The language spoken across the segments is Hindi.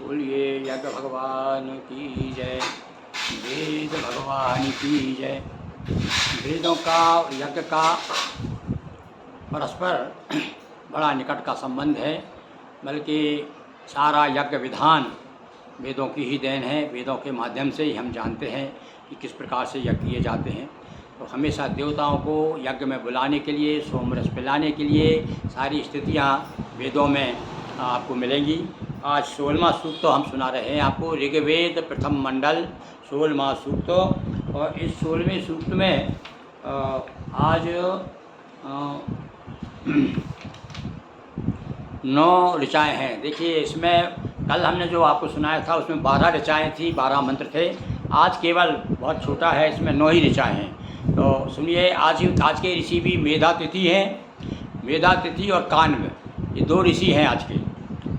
बोलिए यज्ञ भगवान की जय, वेद भगवान की जय। वेदों का और यज्ञ का परस्पर बड़ा निकट का संबंध है, बल्कि सारा यज्ञ विधान वेदों की ही देन है। वेदों के माध्यम से ही हम जानते हैं कि किस प्रकार से यज्ञ किए जाते हैं। तो हमेशा देवताओं को यज्ञ में बुलाने के लिए, सोमरस पिलाने के लिए सारी स्थितियाँ वेदों में आपको मिलेंगी। आज 16वां सूक्त तो हम सुना रहे हैं आपको, ऋग्वेद प्रथम मंडल 16वां सूक्त। और इस 16वें सूक्त में आज 9 ऋचाएँ हैं। देखिए, इसमें कल हमने जो आपको सुनाया था उसमें 12 ऋचाएँ थी, 12 मंत्र थे। आज केवल बहुत छोटा है, इसमें 9 ही ऋचाएँ हैं। तो सुनिए, आज के ऋषि भी मेधा तिथि हैं। मेधा तिथि और कान्व, ये 2 ऋषि हैं आज के।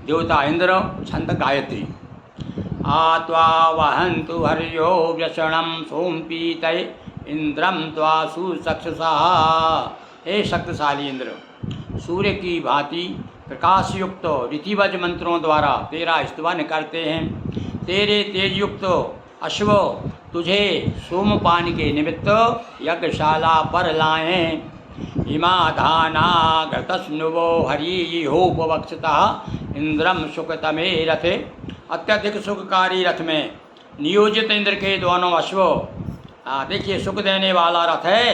देवता इंद्र, छंद गायत्री। आत्वा वहन्तु हर्यो व्यसणं सोमपीतये इंद्रम त्वा सुचक्षुषा। हे शक्तिशाली इंद्र, सूर्य की भांति प्रकाश युक्त ऋतिवज मंत्रों द्वारा तेरा स्तवन करते हैं। तेरे तेज युक्त अश्व तुझे सोमपान के निमित्त यज्ञशाला पर लाएं। इमाधाना घृतस्नुवो हरिहोपवक्षतः इंद्रम सुखतमे रथे। अत्यधिक सुखकारी रथ में नियोजित इंद्र के दोनों अश्व, देखिए सुख देने वाला रथ है,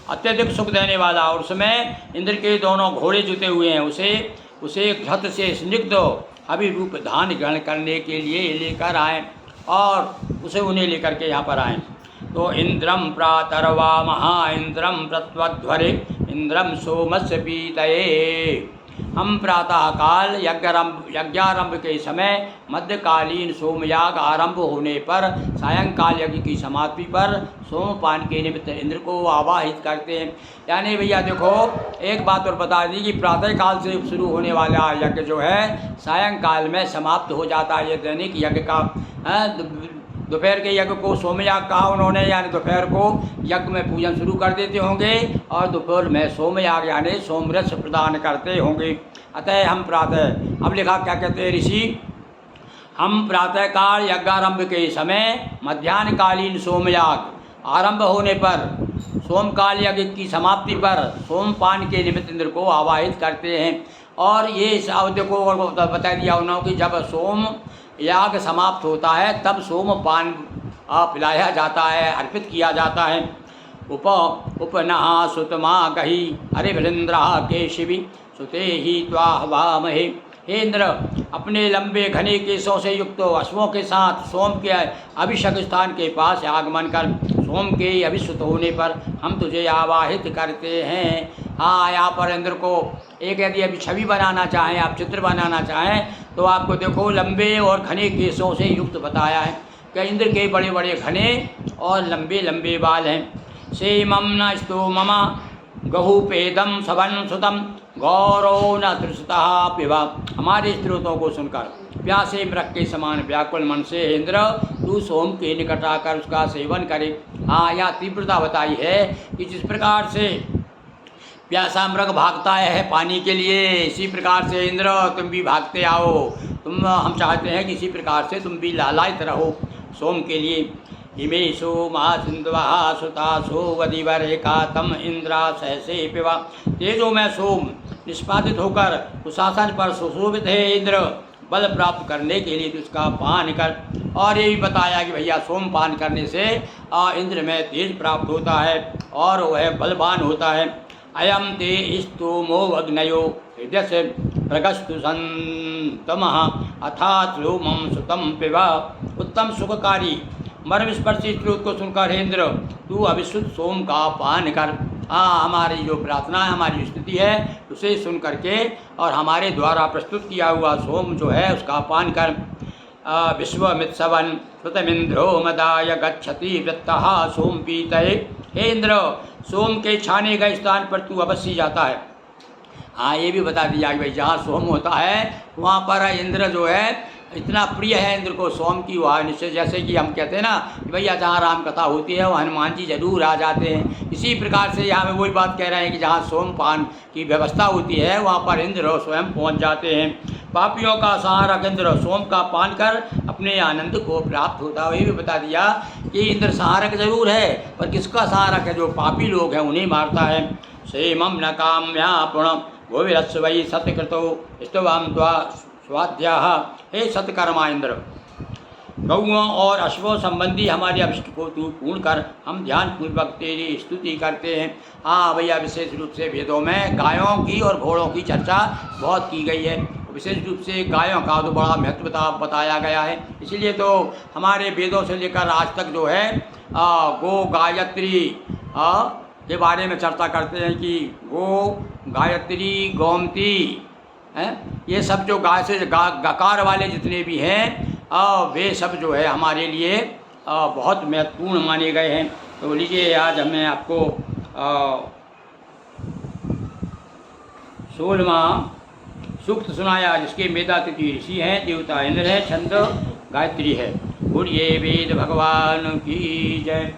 अत्यधिक सुख देने वाला, और उसमें इंद्र के दोनों घोड़े जुते हुए हैं। उसे घृत से स्निग्ध अभिरूप धान ग्रहण करने के लिए लेकर आएँ और उन्हें लेकर के यहाँ पर आएँ। तो इंद्रम प्रातर्वा महा इंद्रम प्रत्वध्वरे इंद्रम सोमस्य पीतये। हम प्रातःकाल यज्ञारंभ के समय, मध्यकालीन सोमयाग आरंभ होने पर, सायंकाल यज्ञ की समाप्ति पर सोमपान के निमित्त इंद्र को आवाहित करते हैं। यानी भैया देखो, एक बात और बता दी कि प्रातःकाल से शुरू होने वाला यज्ञ जो है सायंकाल में समाप्त हो जाता है। ये दैनिक यज्ञ का दोपहर के यज्ञ को सोमयाग कहा उन्होंने, यानी दोपहर को यज्ञ में पूजन शुरू कर देते होंगे और दोपहर में सोमयाग यानी सोमरस प्रदान करते होंगे। अतः हम प्रातः, अब लिखा क्या कहते हैं ऋषि, हम प्रातःकाल यज्ञारंभ के समय, मध्याह्नकालीन सोमयाग आरंभ होने पर, सोमकाल यज्ञ की समाप्ति पर सोमपान के निमित्त इंद्र को आवाहित करते हैं। और ये इस अवधि को बता दिया उन्होंने कि जब सोम याग समाप्त होता है तब सोमपान पिलाया जाता है, अर्पित किया जाता है। उपनहा सुतमा गही हरे भलिंद्रा के शिवी सुते ही त्वाहवामहे। हे इंद्र, अपने लंबे घने केशों से युक्त अश्वों के साथ सोम के अभिषेक स्थान के पास आगमन कर, सोम के अभिषेक होने पर हम तुझे आवाहित करते हैं। हाँ, यहाँ पर इंद्र को एक यदि अभी छवि बनाना चाहें, आप चित्र बनाना चाहें, तो आपको देखो लंबे और घने केशों से युक्त बताया है कि इंद्र के बड़े बड़े घने और लंबे लंबे बाल हैं। सेमम न स्तोममा गहुपेदम सवन सुतम गौरव न तृषता पिवा। हमारे स्त्रोतों को सुनकर प्यासे मृग के समान व्याकुल मन से इंद्र तू सोम के निकट आकर उसका सेवन करे। हाँ, यहाँ तीव्रता बताई है कि जिस प्रकार से प्यासा मृग भागता है पानी के लिए, इसी प्रकार से इंद्र तुम भी भागते आओ। हम चाहते हैं कि इसी प्रकार से तुम भी लालायित रहो सोम के लिए। इमे सोमा सिंधवा सुतासो वदिवरे का तम इंद्रा सहसे पिवा। तेजो में सोम निष्पादित होकर कुशासन पर सुशोभित है इंद्र, बल प्राप्त करने के लिए उसका पान कर। और ये भी बताया कि भैया सोम पान करने से इंद्र में तेज प्राप्त होता है और वह बलवान होता है। अयम ते स्तोमो अग्नयो हृदय से प्रगस्तु संतमः अथा सोमम सुतम पिवा। उत्तम सुखकारी मर्म स्पर्शी स्त्रोत को सुनकर इंद्र तू अभिशुद्ध सोम का पान कर। हाँ, हमारी जो प्रार्थना है, हमारी स्थिति है, उसे सुन करके और हमारे द्वारा प्रस्तुत किया हुआ सोम जो है उसका पान कर। विश्वमित्सवन श्रुतमिंद्रो मदाय गच्छति वृत्तः सोम पीतये। हे इंद्र, सोम के छाने गए स्थान पर तू अवश्य जाता है। हाँ, ये भी बता दिया कि भाई जहाँ सोम होता है वहाँ पर इंद्र जो है इतना प्रिय है इंद्र को सोम की वह निश्चय, जैसे कि हम कहते हैं ना कि भैया जहाँ राम कथा होती है वहाँ हनुमान जी जरूर आ जाते हैं। इसी प्रकार से यहाँ में वही बात कह रहे हैं कि जहाँ सोमपान की व्यवस्था होती है वहाँ पर इंद्र स्वयं पहुँच जाते हैं। पापियों का सहारक इंद्र सोम का पान कर अपने आनंद को प्राप्त होता है। वही भी बता दिया कि इंद्र सहारक जरूर है, पर किसका सहारक है? जो पापी लोग हैं उन्हें मारता है। सेमम न काम्या पुण गोविरस्व वही सत्यकृतो स्तवाम त्वा स्वाध्या। हे सत्कर्मा इंद्र, गौओं और अश्वों संबंधी हमारे अभिष्ट को तू पूर्ण कर, हम ध्यान पूर्वक तेरी स्तुति करते हैं। हाँ भैया, विशेष रूप से वेदों में गायों की और घोड़ों की चर्चा बहुत की गई है। विशेष रूप से गायों का तो बड़ा महत्व बताया गया है। इसीलिए तो हमारे वेदों से लेकर आज तक जो है गो गायत्री के बारे में चर्चा करते हैं कि गो गायत्री गोमती हैं, ये सब जो गाय से गकार वाले जितने भी हैं वे सब जो है हमारे लिए बहुत महत्वपूर्ण माने गए हैं। तो लीजिए आज हमने आपको 16वां सूक्त सुनाया, जिसके मेधातिथि ऋषि हैं, देवता इंद्र हैं, छंद गायत्री है। बोलिए वेद भगवान की जय।